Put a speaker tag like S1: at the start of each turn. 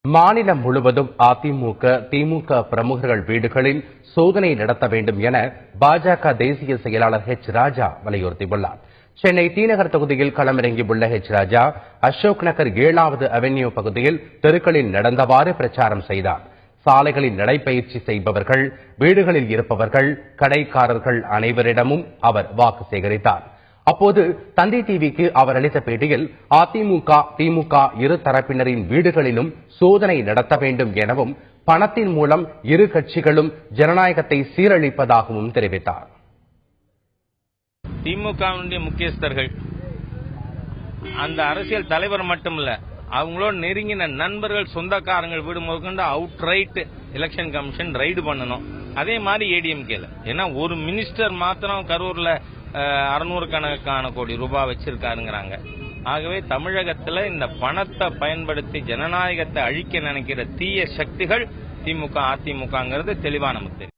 S1: மாநிலம் முழுவதும் அதிமுக, திமுக பிரமுகர்கள் வீடுகளில் சோதனை நடத்த வேண்டும் என பாஜக தேசிய செயலாளர் ராஜா வலியுறுத்தியுள்ளார். சென்னை டி-நகர் தொகுதியில் களமிறங்கியுள்ள ராஜா, அசோக் நகர் 7வது அவென்யூ பகுதியில் தெருக்களில் நடந்தவாறு பிரச்சாரம் செய்தார். சாலைகளில் நடைபயிற்சி செய்பவர்கள், வீடுகளில் இருப்பவர்கள், கடைக்காரர்கள் அனைவரிடமும் அவர் வாக்கு சேகரித்தார். அப்போது தந்தி டிவிக்கு அவர் அளித்த பேட்டியில் அதிமுக, திமுக இரு தரப்பினரின் வீடுகளிலும் சோதனை நடத்த வேண்டும் எனவும், பணத்தின் மூலம் இரு கட்சிகளும் ஜனநாயகத்தை சீரழிப்பதாகவும் தெரிவித்தார்.
S2: திமுகவினுடைய முக்கியஸ்தர்கள், அந்த அரசியல் தலைவர் மட்டுமல்ல, அவங்களோட நெருங்கின நண்பர்கள், சொந்தக்காரங்கள் வீடு முதற்கொண்டு outright election commission raid பண்ணணும். அதே மாதிரி ஏடிஎம்கேல, ஏன்னா ஒரு மினிஸ்டர் மாத்திரம் கரூர்ல 600 கணக்கான கோடி ரூபாய் வச்சிருக்காருங்கிறாங்க. ஆகவே தமிழகத்தில் இந்த பணத்தை பயன்படுத்தி ஜனநாயகத்தை அழிக்க நினைக்கிற தீய சக்திகள் திமுக, அதிமுகங்கிறது தெளிவா நமக்கு தெரியும்.